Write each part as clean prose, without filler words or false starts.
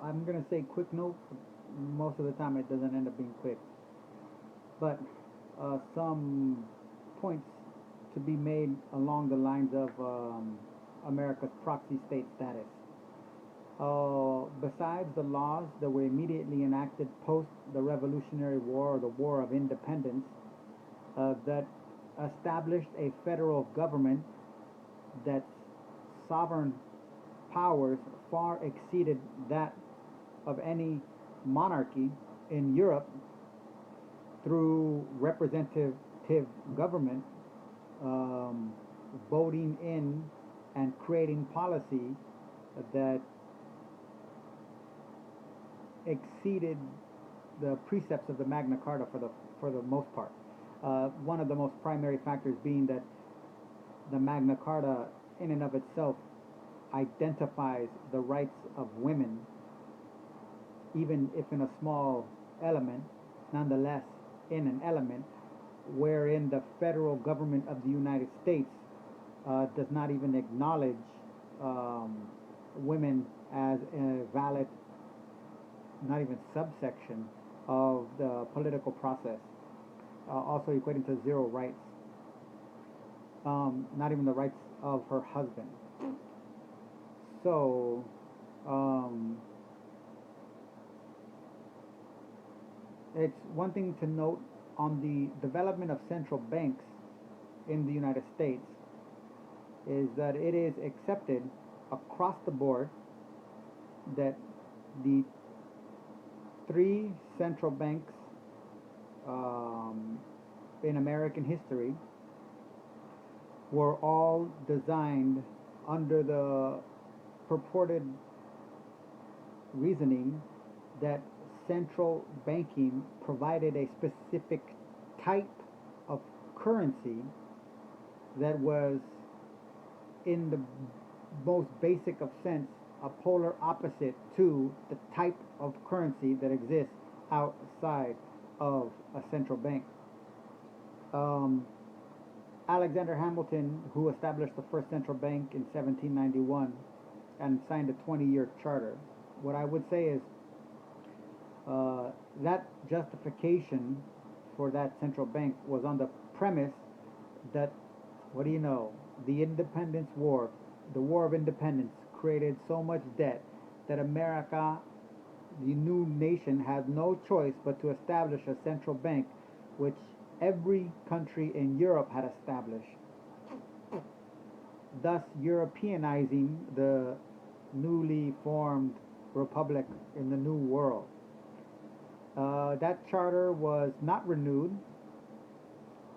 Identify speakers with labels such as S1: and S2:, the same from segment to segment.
S1: I'm gonna say quick note. Most of the time, it doesn't end up being quick. But some points to be made along the lines of America's proxy state status. Besides the laws that were immediately enacted post the Revolutionary War or the War of Independence, that established a federal government that sovereign powers far exceeded that of any monarchy in Europe through representative government, um, voting in and creating policy that exceeded the precepts of the Magna Carta for the most part. One of the most primary factors being that the Magna Carta, in and of itself, identifies the rights of women, even if in a small element, nonetheless in an element, wherein the federal government of the United States does not even acknowledge um, women as a valid, not even subsection of the political process, also equating to zero rights, not even the rights of her husband. So, um, it's one thing to note on the development of central banks in the United States is that it is accepted across the board that the three central banks um, in American history were all designed under the purported reasoning that central banking provided a specific type of currency that was, in the most basic of sense, a polar opposite to the type of currency that exists outside of a central bank. Um, Alexander Hamilton, who established the first central bank in 1791 and signed a 20-year charter, what I would say is that justification for that central bank was on the premise that, what do you know, the Independence War, the War of Independence, created so much debt that America, the new nation, had no choice but to establish a central bank, which every country in Europe had established, thus Europeanizing the newly formed republic in the New World. That charter was not renewed,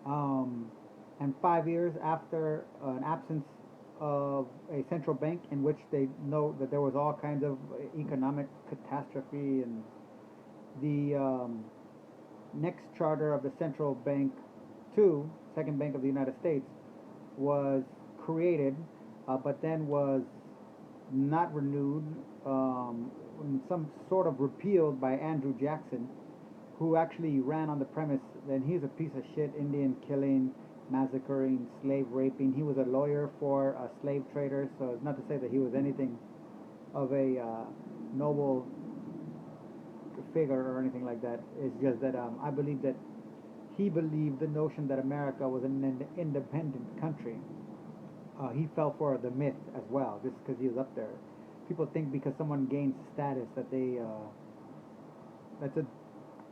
S1: um, and 5 years after an absence of a central bank, in which they note that there was all kinds of economic catastrophe, and the next charter of the central bank, two, second bank of the United States, was created, but then was not renewed, some sort of repealed by Andrew Jackson, who actually ran on the premise that he's a piece of shit, Indian killing, massacring, slave raping. He was a lawyer for slave traders, so it's not to say that he was anything of a noble figure or anything like that. It's just that I believe that he believed the notion that America was an independent country. He fell for the myth as well, just because he was up there. People think because someone gains status that that's a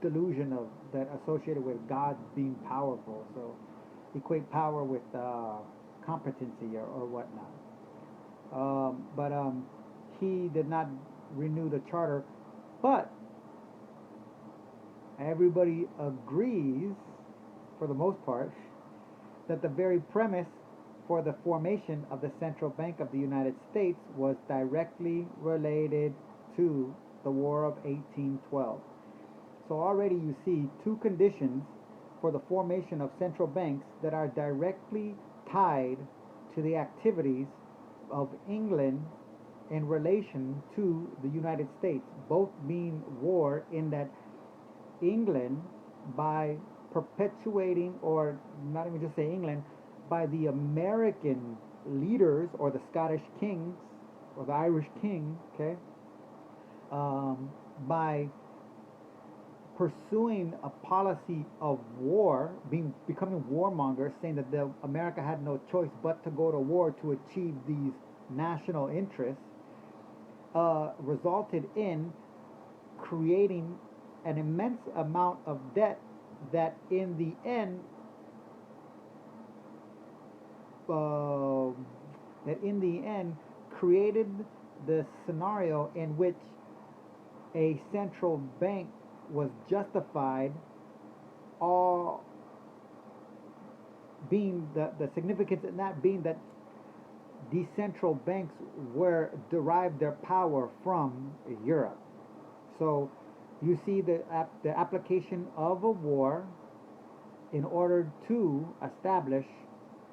S1: delusion of that associated with God being powerful. So equate power with competency or whatnot. But he did not renew the charter. But everybody agrees, for the most part, that the very premise for the formation of the Central Bank of the United States was directly related to the War of 1812. So already you see two conditions for the formation of central banks that are directly tied to the activities of England in relation to the United States, both being war, in that England, by perpetuating, or not even just say England, by the American leaders or the Scottish kings or the Irish king, okay, by pursuing a policy of war, becoming warmongers, saying that America had no choice but to go to war to achieve these national interests, resulted in creating an immense amount of debt that in the end uh, created the scenario in which a central bank was justified, all being the significance in that being that these central banks were derived their power from Europe. So you see the application of a war in order to establish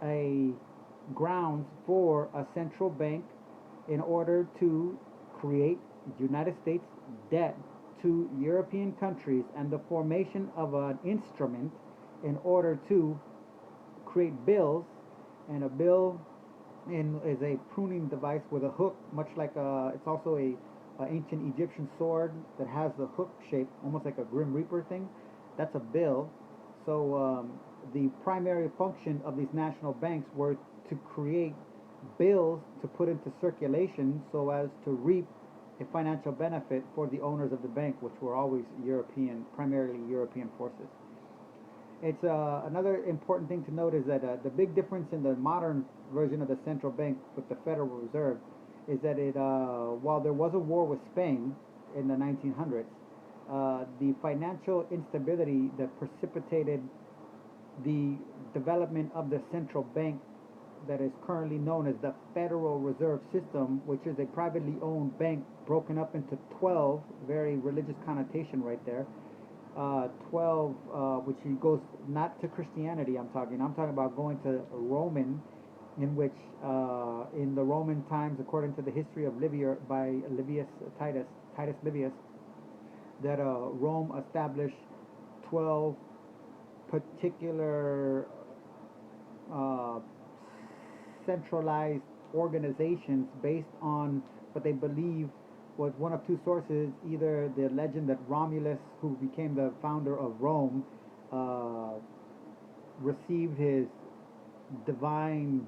S1: a grounds for a central bank in order to create United States debt to European countries, and the formation of an instrument in order to create bills. And a bill is a pruning device with a hook, much like it's also a ancient Egyptian sword that has the hook shape, almost like a Grim Reaper thing. That's a bill. So the primary function of these national banks were to create bills to put into circulation so as to reap a financial benefit for the owners of the bank, which were always European, primarily European forces. It's another important thing to note is that the big difference in the modern version of the central bank with the Federal Reserve is that while there was a war with Spain in the 1900s, the financial instability that precipitated the development of the central bank that is currently known as the Federal Reserve System, which is a privately owned bank broken up into 12, very religious connotation right there, 12, which goes not to Christianity. I'm talking about going to Roman, in which in the Roman times, according to the history of Livia by Titus Livius, that Rome established 12 particular centralized organizations based on what they believe was one of two sources: either the legend that Romulus, who became the founder of Rome, received his divine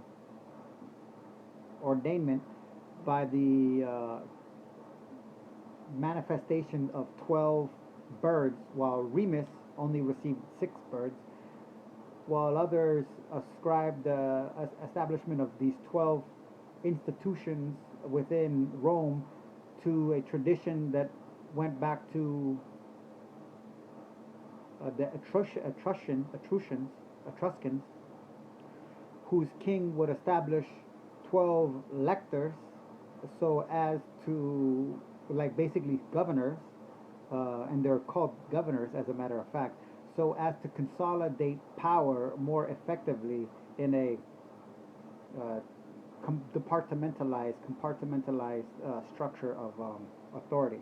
S1: ordainment by the manifestation of 12 birds, while Remus only received 6 birds, while others ascribed the establishment of these 12 institutions within Rome to a tradition that went back to the Etruscans, whose king would establish 12 lectors so as to, like, basically governors, and they're called governors as a matter of fact, so as to consolidate power more effectively in a compartmentalized structure of authority.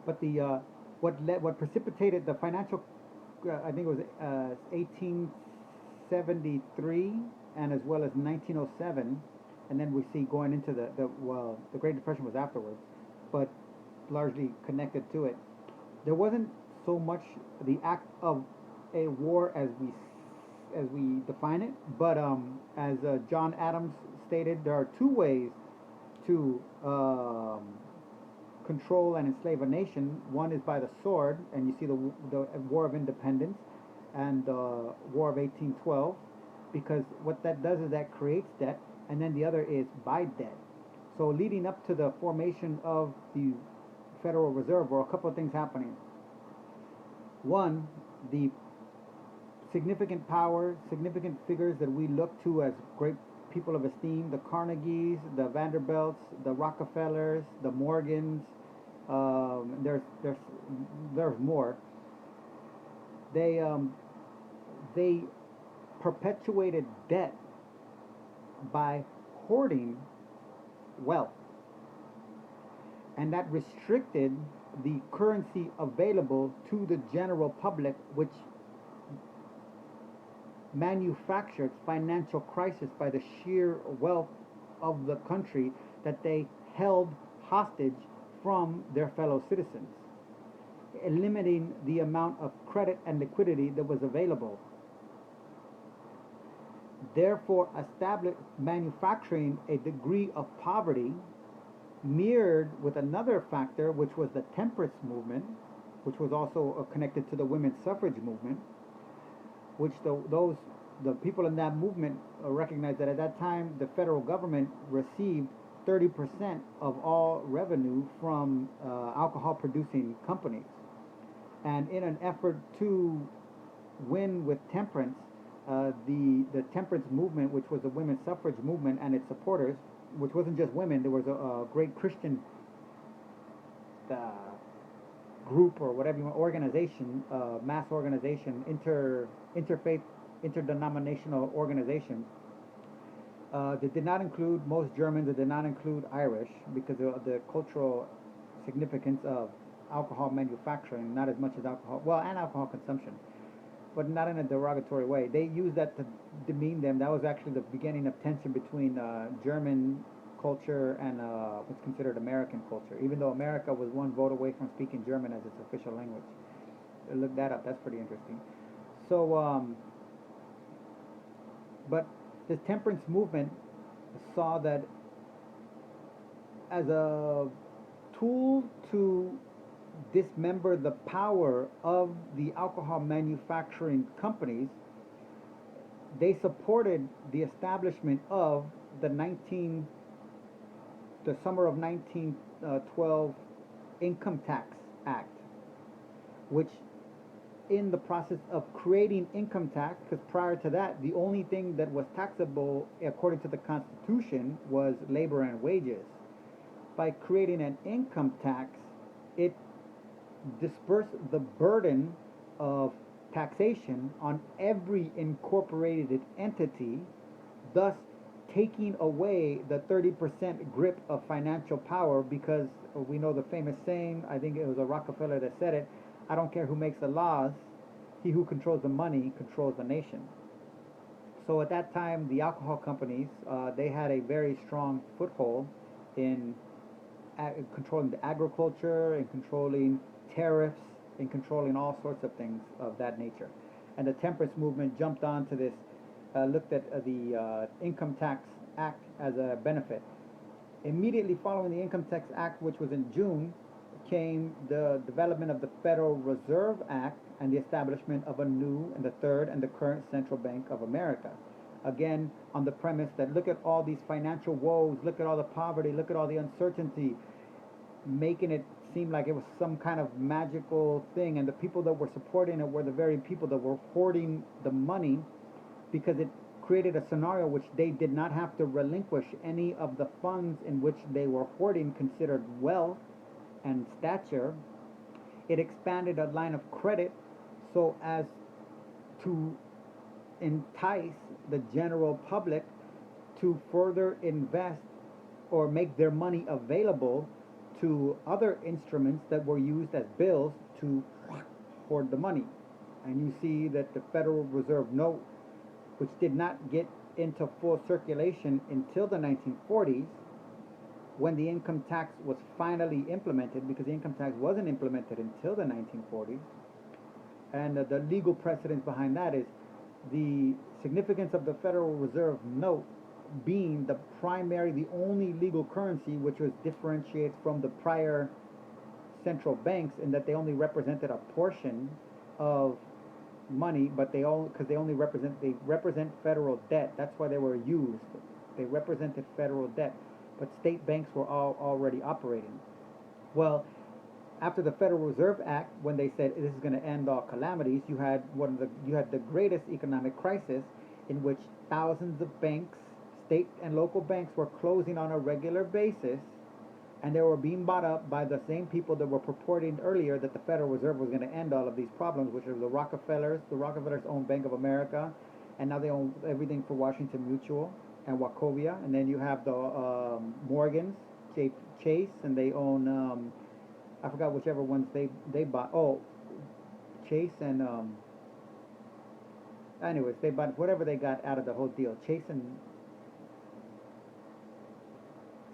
S1: But what precipitated the financial, I think it was 1873 and as well as 1907, and then we see going into the Great Depression was afterwards, but largely connected to it. There wasn't so much the act of a war as we define it, but as John Adams stated, there are two ways to control and enslave a nation. One is by the sword, and you see the War of Independence and the War of 1812, because what that does is that creates debt, and then the other is by debt. So leading up to the formation of the Federal Reserve were a couple of things happening. One, the significant power, significant figures that we look to as great people of esteem, the Carnegies, the Vanderbilts, the Rockefellers, the Morgans, there's more. They perpetuated debt by hoarding wealth, and that restricted the currency available to the general public, which manufactured financial crisis by the sheer wealth of the country that they held hostage from their fellow citizens, limiting the amount of credit and liquidity that was available. Therefore, established manufacturing a degree of poverty mirrored with another factor, which was the temperance movement, which was also connected to the women's suffrage movement, which the people in that movement recognized that at that time the federal government received 30% of all revenue from alcohol producing companies. And in an effort to win with temperance, the temperance movement, which was the women's suffrage movement and its supporters, which wasn't just women, there was a great Christian group or whatever you want, organization, mass organization, interfaith, interdenominational organization that did not include most Germans, that did not include Irish, because of the cultural significance of alcohol manufacturing, not as much as alcohol, well, and alcohol consumption, but not in a derogatory way. They used that to demean them. That was actually the beginning of tension between German culture and what's considered American culture, even though America was one vote away from speaking German as its official language. Look that up. That's pretty interesting. So, but this temperance movement saw that as a tool to dismember the power of the alcohol manufacturing companies. They supported the establishment of the summer of 1912 Income Tax Act, which in the process of creating income tax, because prior to that, the only thing that was taxable according to the Constitution was labor and wages. By creating an income tax, it dispersed the burden of taxation on every incorporated entity, thus taking away the 30% grip of financial power, because we know the famous saying, I think it was a Rockefeller that said it, I don't care who makes the laws, he who controls the money controls the nation. So at that time, the alcohol companies, they had a very strong foothold in controlling the agriculture, in controlling tariffs, in controlling all sorts of things of that nature. And the temperance movement jumped onto this, looked at the Income Tax Act as a benefit. Immediately following the Income Tax Act, which was in June, came the development of the Federal Reserve Act and the establishment of a new and the third and the current Central Bank of America. Again, on the premise that look at all these financial woes, look at all the poverty, look at all the uncertainty, making it seem like it was some kind of magical thing, and the people that were supporting it were the very people that were hoarding the money, because it created a scenario which they did not have to relinquish any of the funds in which they were hoarding, considered wealth and stature. It expanded a line of credit so as to entice the general public to further invest or make their money available to other instruments that were used as bills to hoard the money. And you see that the Federal Reserve note, which did not get into full circulation until the 1940s, when the income tax was finally implemented, because the income tax wasn't implemented until the 1940s. And the legal precedence behind that is the significance of the Federal Reserve note being the only legal currency which was differentiates from the prior central banks, in that they only represented a portion of money, but they only represent federal debt. That's why they were used. They represented federal debt, but state banks were already operating. Well, after the Federal Reserve Act, when they said this is going to end all calamities, you had the greatest economic crisis, in which thousands of banks, state and local banks, were closing on a regular basis, and they were being bought up by the same people that were purporting earlier that the Federal Reserve was going to end all of these problems, which are the Rockefellers. The Rockefellers own Bank of America, and now they own everything for Washington Mutual and Wachovia. And then you have the Morgans, Chase, and they own I forgot whichever ones they bought. Oh, Chase and anyways, they bought whatever they got out of the whole deal. Chase and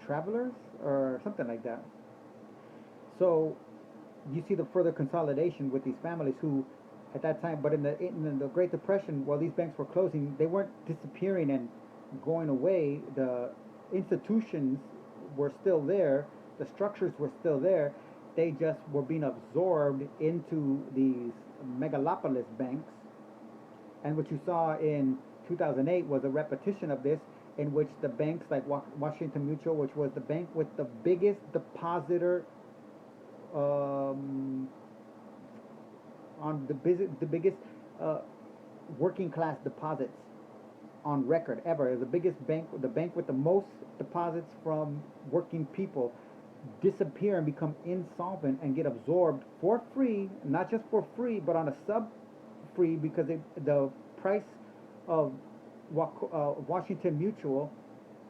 S1: Travelers or something like that. So you see the further consolidation with these families who, at that time, but in the Great Depression, while these banks were closing, they weren't disappearing and going away. The institutions were still there, the structures were still there. They just were being absorbed into these megalopolis banks. And what you saw in 2008 was a repetition of this, in which the banks like Washington Mutual, which was the bank with the biggest depositor, on the biggest working class deposits on record ever. It was the biggest bank, the bank with the most deposits from working people, disappear and become insolvent and get absorbed for free, not just for free, but on a sub free, because the price of Washington Mutual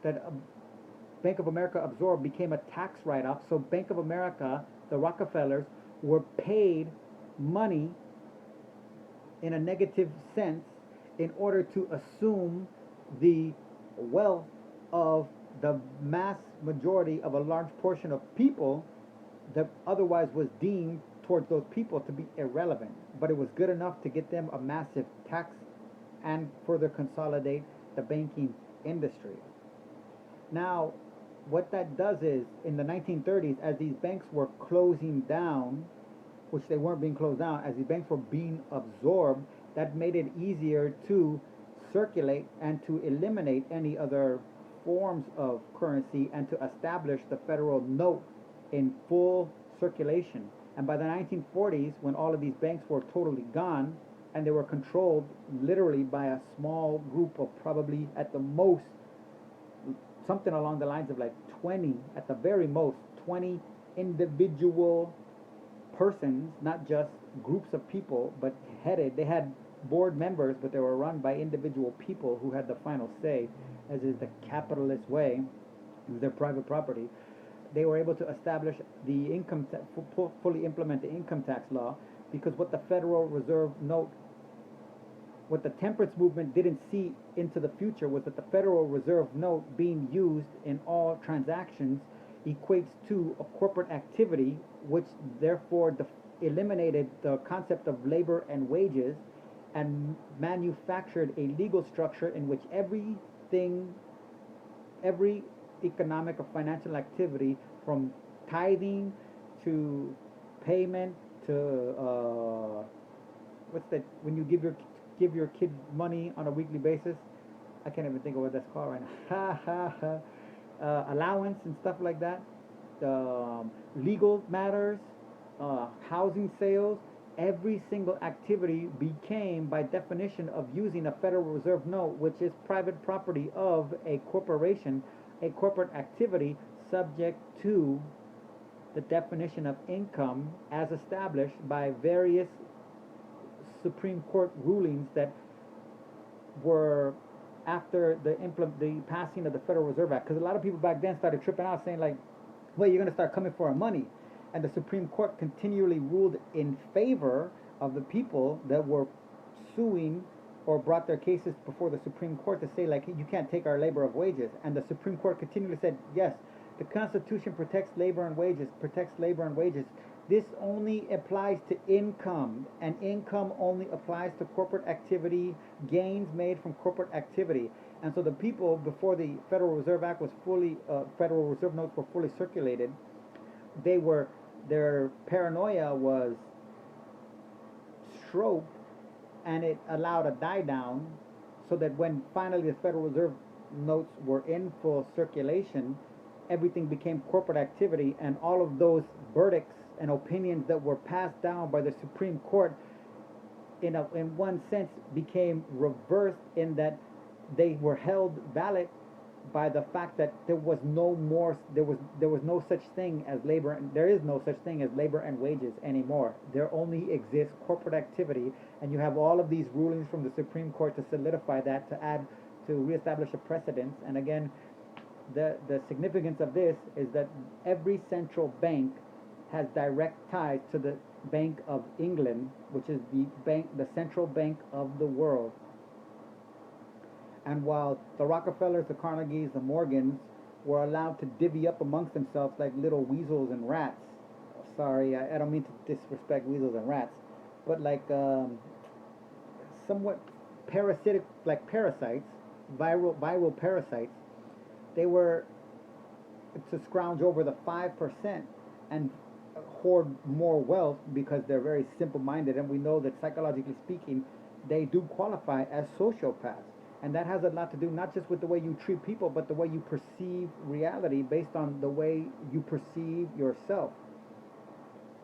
S1: that Bank of America absorbed became a tax write-off. So Bank of America, the Rockefellers, were paid money in a negative sense in order to assume the wealth of the mass majority of a large portion of people that otherwise was deemed towards those people to be irrelevant. But it was good enough to get them a massive tax and further consolidate the banking industry. Now, what that does is, in the 1930s, as these banks were closing down, which they weren't being closed down, as these banks were being absorbed, that made it easier to circulate and to eliminate any other forms of currency and to establish the federal note in full circulation. And by the 1940s, when all of these banks were totally gone and they were controlled literally by a small group of, probably at the most, something along the lines of like 20, at the very most, 20 individual persons, not just groups of people, but they had board members, but they were run by individual people who had the final say, as is the capitalist way, their private property. They were able to establish the income fully implement the income tax law, because what the Federal Reserve note, what the temperance movement didn't see into the future, was that the Federal Reserve note being used in all transactions equates to a corporate activity, which therefore eliminated the concept of labor and wages and manufactured a legal structure in which every economic or financial activity, from tithing to payment to what's that, when you give your kid money on a weekly basis, I can't even think of what that's called right now. Allowance and stuff like that, legal matters, housing sales, every single activity became, by definition, of using a Federal Reserve note, which is private property of a corporation, a corporate activity subject to the definition of income as established by various Supreme Court rulings that were after the passing of the Federal Reserve Act. Because a lot of people back then started tripping out, saying like, well, you're going to start coming for our money. And the Supreme Court continually ruled in favor of the people that were suing or brought their cases before the Supreme Court to say, like, you can't take our labor of wages. And the Supreme Court continually said, yes, the Constitution protects labor and wages, This only applies to income, and income only applies to corporate activity, gains made from corporate activity. And so the people, before the Federal Reserve Act was Federal Reserve notes were fully circulated, their paranoia was stroked, and it allowed a die down, so that when finally the Federal Reserve notes were in full circulation, everything became corporate activity, and all of those verdicts and opinions that were passed down by the Supreme Court, in one sense, became reversed, in that they were held valid by the fact that there was no such thing as labor, and there is no such thing as labor and wages anymore. There only exists corporate activity, and you have all of these rulings from the Supreme Court to solidify that, to reestablish a precedent. And again, the significance of this is that every central bank has direct ties to the Bank of England, which is the central bank of the world. And while the Rockefellers, the Carnegies, the Morgans were allowed to divvy up amongst themselves like little weasels and rats, sorry, I don't mean to disrespect weasels and rats, but like somewhat parasitic, like parasites, viral parasites. They were to scrounge over the 5% and hoard more wealth because they're very simple-minded, and we know that psychologically speaking, they do qualify as sociopaths. And that has a lot to do not just with the way you treat people, but the way you perceive reality based on the way you perceive yourself.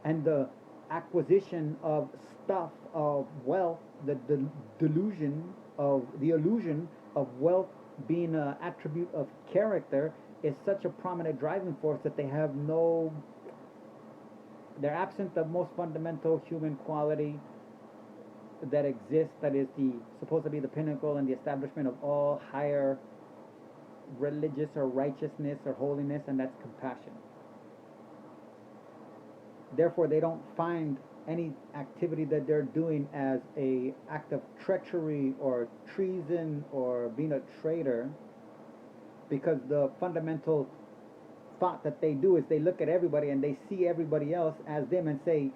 S1: And the acquisition of stuff, of wealth, the illusion of wealth being an attribute of character is such a prominent driving force that they have no, they're absent the most fundamental human quality that exists, that is the supposed to be the pinnacle and the establishment of all higher religious or righteousness or holiness, and that's compassion. Therefore, they don't find any activity that they're doing as a act of treachery or treason or being a traitor, because the fundamental thought that they do is they look at everybody and they see everybody else as them and say,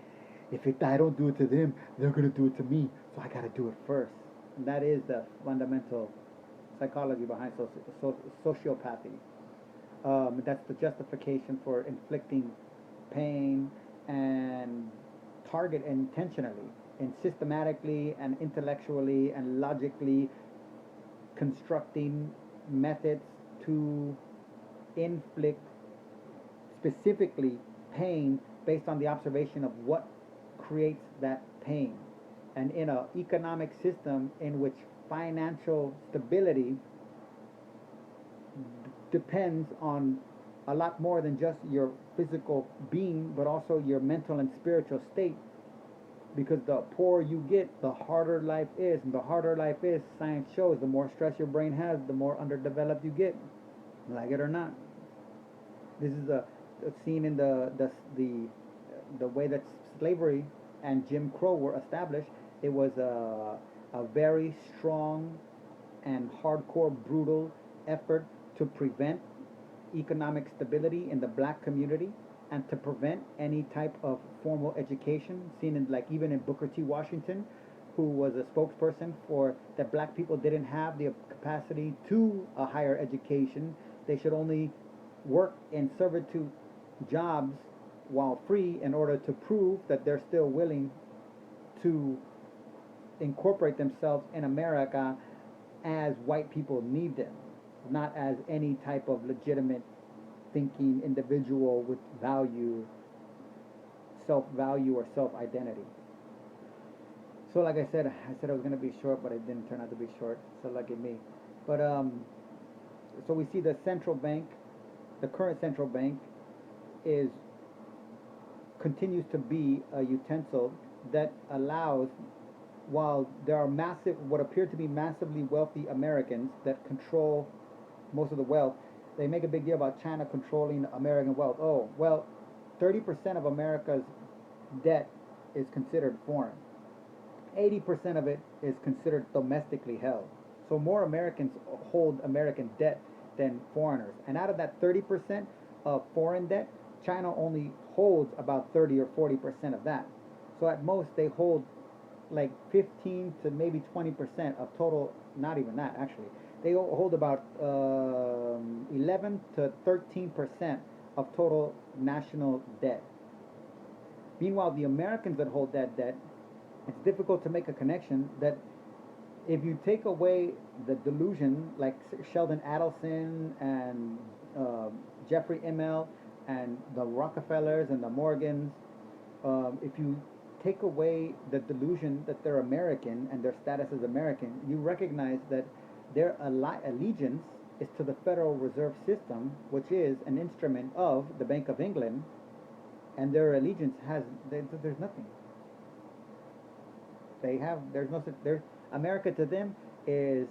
S1: if I don't do it to them, they're going to do it to me, so I got to do it first. And that is the fundamental psychology behind sociopathy. That's the justification for inflicting pain and target intentionally and systematically and intellectually and logically constructing methods to inflict specifically pain based on the observation of what creates that pain. And in an economic system in which financial stability depends on a lot more than just your physical being, but also your mental and spiritual state, because the poorer you get, the harder life is, and the harder life is, science shows, the more stress your brain has, the more underdeveloped you get, like it or not. This is a seen in the way that slavery and Jim Crow were established. It was a very strong and hardcore, brutal effort to prevent economic stability in the black community and to prevent any type of formal education, seen in, like, even in Booker T. Washington, who was a spokesperson for that black people didn't have the capacity to a higher education. They should only work in servitude jobs while free in order to prove that they're still willing to incorporate themselves in America as white people need them, not as any type of legitimate thinking individual with value, self-value or self-identity. So like I said I was going to be short, but it didn't turn out to be short, so lucky me. But so we see the central bank, the current central bank continues to be a utensil that allows, while there are what appear to be massively wealthy Americans that control most of the wealth. They make a big deal about China controlling American wealth. Oh, well, 30% of America's debt is considered foreign. 80% of it is considered domestically held. So more Americans hold American debt than foreigners. And out of that 30% of foreign debt, China only holds about 30 or 40% of that. So at most they hold like 15 to maybe 20% of total, not even that actually. They hold about 11 to 13% of total national debt. Meanwhile, the Americans that hold that debt, it's difficult to make a connection that if you take away the delusion, like Sheldon Adelson and Jeffrey Immel and the Rockefellers and the Morgans, if you take away the delusion that they're American and their status as American, you recognize that their allegiance is to the Federal Reserve System, which is an instrument of the Bank of England, and their allegiance there's nothing. America to them is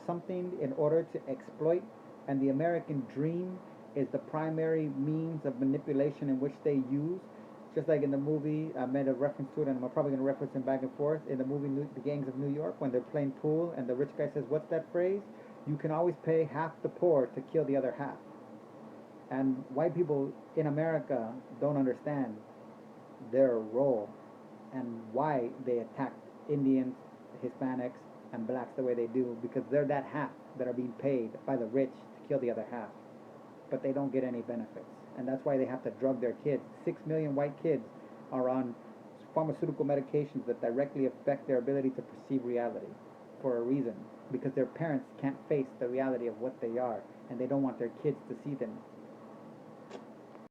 S1: something in order to exploit, and the American dream is the primary means of manipulation in which they use. Just like in the movie, I made a reference to it, and I'm probably going to reference it back and forth. In the movie The Gangs of New York, when they're playing pool, and the rich guy says, what's that phrase? You can always pay half the poor to kill the other half. And white people in America don't understand their role and why they attacked Indians, Hispanics, and blacks the way they do, because they're that half that are being paid by the rich to kill the other half, but they don't get any benefits. And that's why they have to drug their kids. 6 million white kids are on pharmaceutical medications that directly affect their ability to perceive reality for a reason, because their parents can't face the reality of what they are, and they don't want their kids to see them